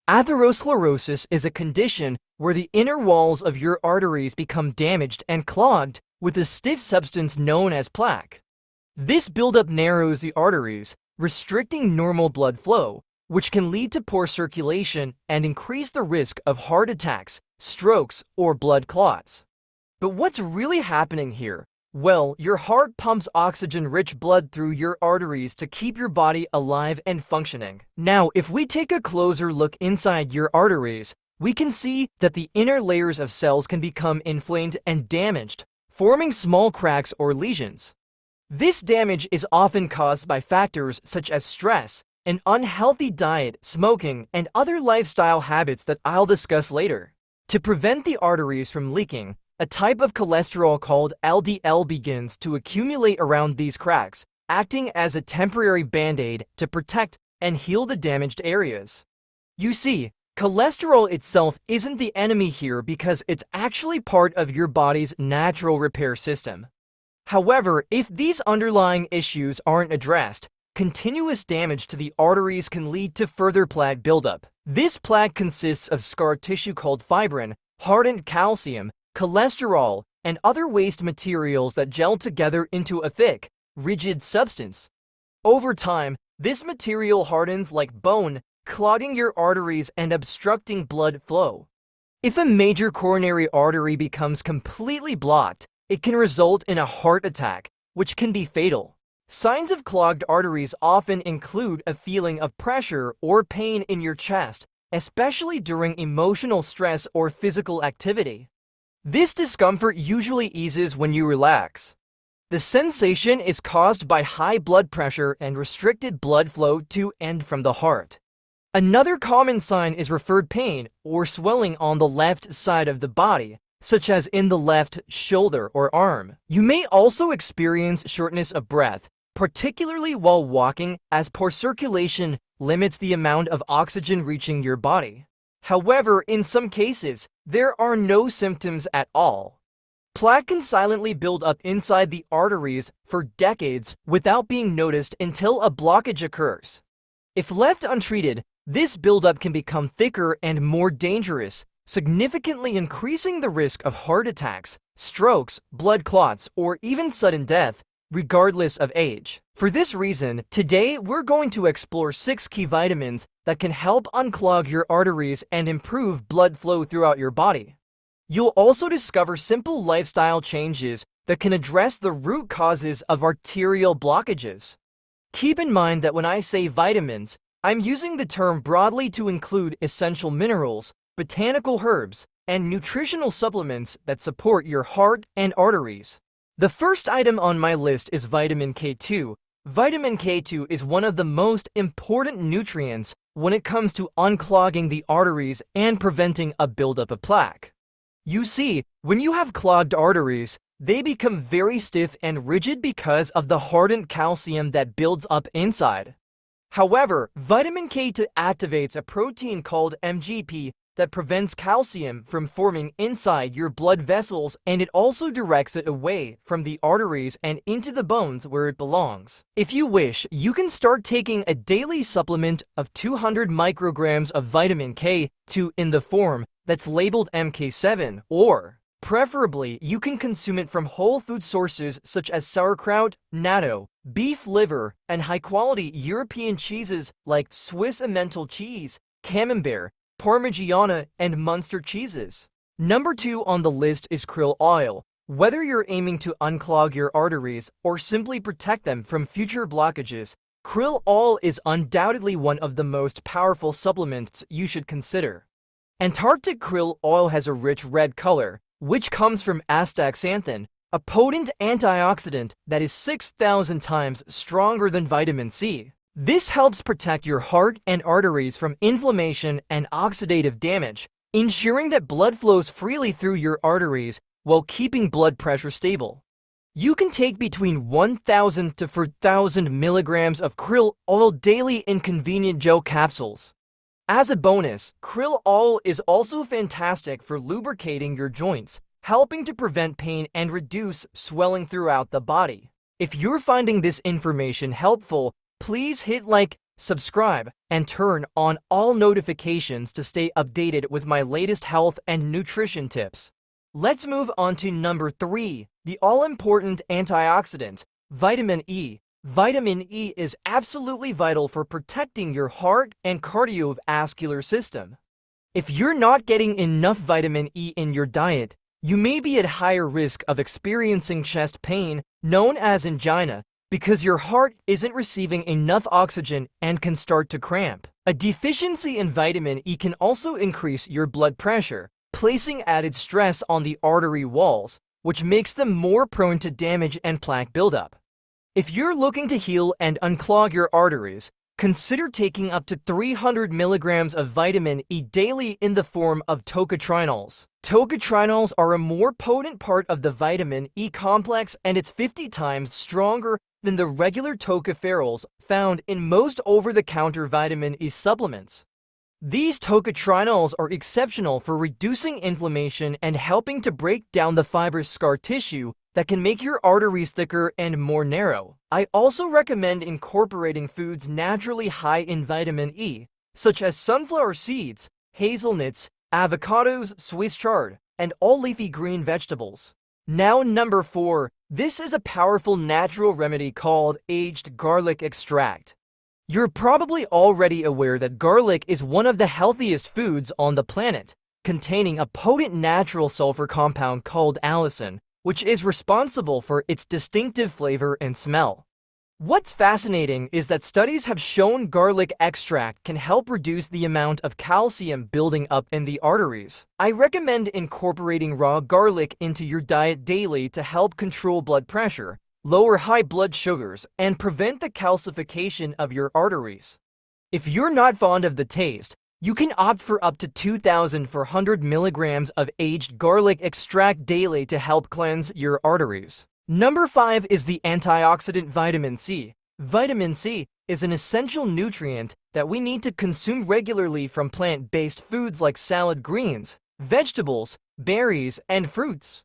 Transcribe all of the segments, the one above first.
Atherosclerosis is a condition where the inner walls of your arteries become damaged and clogged with a stiff substance known as plaque. This buildup narrows the arteries, restricting normal blood flow, which can lead to poor circulation and increase the risk of heart attacks, strokes, or blood clots. But what's really happening here? Well, your heart pumps oxygen-rich blood through your arteries to keep your body alive and functioning. Now, if we take a closer look inside your arteries, we can see that the inner layers of cells can become inflamed and damaged, forming small cracks or lesions. This damage is often caused by factors such as stress, an unhealthy diet, smoking, and other lifestyle habits that I'll discuss later. To prevent the arteries from leaking, a type of cholesterol called LDL begins to accumulate around these cracks, acting as a temporary band-aid to protect and heal the damaged areas. You see, cholesterol itself isn't the enemy here because it's actually part of your body's natural repair system. However, if these underlying issues aren't addressed, continuous damage to the arteries can lead to further plaque buildup. This plaque consists of scar tissue called fibrin, hardened calcium, cholesterol, and other waste materials that gel together into a thick, rigid substance. Over time, this material hardens like bone, clogging your arteries and obstructing blood flow. If a major coronary artery becomes completely blocked, it can result in a heart attack, which can be fatal. Signs of clogged arteries often include a feeling of pressure or pain in your chest, especially during emotional stress or physical activity. This discomfort usually eases when you relax. The sensation is caused by high blood pressure and restricted blood flow to and from the heart. Another common sign is referred pain or swelling on the left side of the body, such as in the left shoulder or arm. You may also experience shortness of breath, particularly while walking, as poor circulation limits the amount of oxygen reaching your body. However, in some cases, there are no symptoms at all. Plaque can silently build up inside the arteries for decades without being noticed until a blockage occurs. If left untreated, this buildup can become thicker and more dangerous, significantly increasing the risk of heart attacks, strokes, blood clots, or even sudden death, regardless of age. For this reason, today we're going to explore 6 key vitamins that can help unclog your arteries and improve blood flow throughout your body. You'll also discover simple lifestyle changes that can address the root causes of arterial blockages. Keep in mind that when I say vitamins, I'm using the term broadly to include essential minerals, botanical herbs, and nutritional supplements that support your heart and arteries. The first item on my list is vitamin K2. Vitamin K2 is one of the most important nutrients when it comes to unclogging the arteries and preventing a buildup of plaque. You see, when you have clogged arteries, they become very stiff and rigid because of the hardened calcium that builds up inside. However, vitamin K2 activates a protein called MGP that prevents calcium from forming inside your blood vessels, and it also directs it away from the arteries and into the bones where it belongs. If you wish, you can start taking a daily supplement of 200 micrograms of vitamin K2 in the form that's labeled MK7, or preferably you can consume it from whole food sources such as sauerkraut, natto, beef liver, and high-quality European cheeses like Swiss Emmental cheese, Camembert, Parmigiana, and Munster cheeses. Number 2 on the list is krill oil. Whether you're aiming to unclog your arteries or simply protect them from future blockages, krill oil is undoubtedly one of the most powerful supplements you should consider. Antarctic krill oil has a rich red color, which comes from astaxanthin, a potent antioxidant that is 6,000 times stronger than vitamin C. This helps protect your heart and arteries from inflammation and oxidative damage, ensuring that blood flows freely through your arteries while keeping blood pressure stable. You can take between 1,000 to 4,000 milligrams of krill oil daily in convenient gel capsules. As a bonus, krill oil is also fantastic for lubricating your joints, helping to prevent pain and reduce swelling throughout the body. If you're finding this information helpful, please hit like subscribe, and turn on all notifications to stay updated with my latest health and nutrition tips. Let's move on to number 3, the all-important antioxidant, vitamin E. Vitamin E is absolutely vital for protecting your heart and cardiovascular system. If you're not getting enough vitamin E in your diet, you may be at higher risk of experiencing chest pain, known as angina, because your heart isn't receiving enough oxygen and can start to cramp. A deficiency in vitamin E can also increase your blood pressure, placing added stress on the artery walls, which makes them more prone to damage and plaque buildup. If you're looking to heal and unclog your arteries, consider taking up to 300 milligrams of vitamin E daily in the form of tocotrienols. Tocotrienols are a more potent part of the vitamin E complex, and it's 50 times stronger than the regular tocopherols found in most over-the-counter vitamin E supplements. These tocotrienols are exceptional for reducing inflammation and helping to break down the fibrous scar tissue that can make your arteries thicker and more narrow. I also recommend incorporating foods naturally high in vitamin E, such as sunflower seeds, hazelnuts, avocados, Swiss chard, and all leafy green vegetables. Now, number 4. This is a powerful natural remedy called aged garlic extract. You're probably already aware that garlic is one of the healthiest foods on the planet, containing a potent natural sulfur compound called allicin, which is responsible for its distinctive flavor and smell. What's fascinating is that studies have shown garlic extract can help reduce the amount of calcium building up in the arteries. I recommend incorporating raw garlic into your diet daily to help control blood pressure, lower high blood sugars, and prevent the calcification of your arteries. If you're not fond of the taste, you can opt for up to 2,400 milligrams of aged garlic extract daily to help cleanse your arteries. Number 5 is the antioxidant vitamin C. Vitamin C is an essential nutrient that we need to consume regularly from plant-based foods like salad greens, vegetables, berries, and fruits.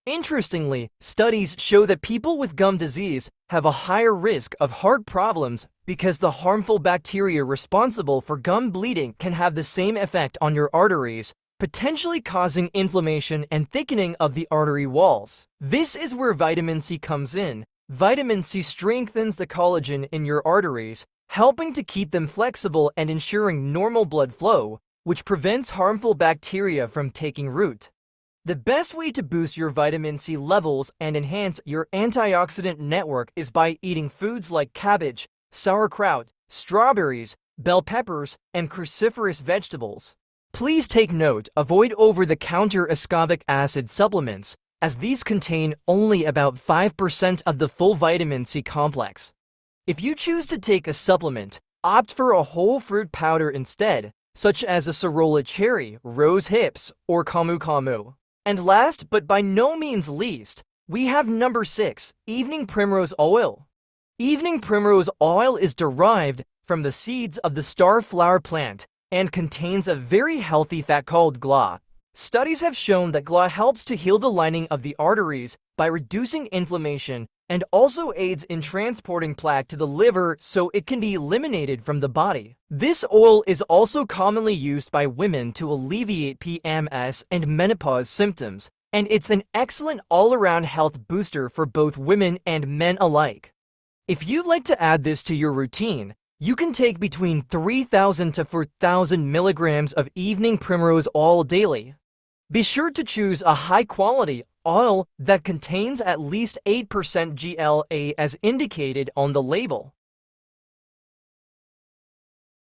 Interestingly, studies show that people with gum disease have a higher risk of heart problems because the harmful bacteria responsible for gum bleeding can have the same effect on your arteries, potentially causing inflammation and thickening of the artery walls. This is where vitamin C comes in. Vitamin C strengthens the collagen in your arteries, helping to keep them flexible and ensuring normal blood flow, which prevents harmful bacteria from taking root. The best way to boost your vitamin C levels and enhance your antioxidant network is by eating foods like cabbage, sauerkraut, strawberries, bell peppers, and cruciferous vegetables. Please take note, avoid over-the-counter ascorbic acid supplements, as these contain only about 5% of the full vitamin C complex. If you choose to take a supplement, opt for a whole fruit powder instead, such as a Cerola cherry, rose hips, or camu camu. And last, but by no means least, we have number 6, evening primrose oil. Evening primrose oil is derived from the seeds of the star flower plant and contains a very healthy fat called GLA. Studies have shown that GLA helps to heal the lining of the arteries by reducing inflammation and also aids in transporting plaque to the liver so it can be eliminated from the body. This oil is also commonly used by women to alleviate PMS and menopause symptoms, and it's an excellent all-around health booster for both women and men alike. If you'd like to add this to your routine, you can take between 3,000 to 4,000 milligrams of evening primrose oil daily. Be sure to choose a high-quality oil that contains at least 8% GLA as indicated on the label.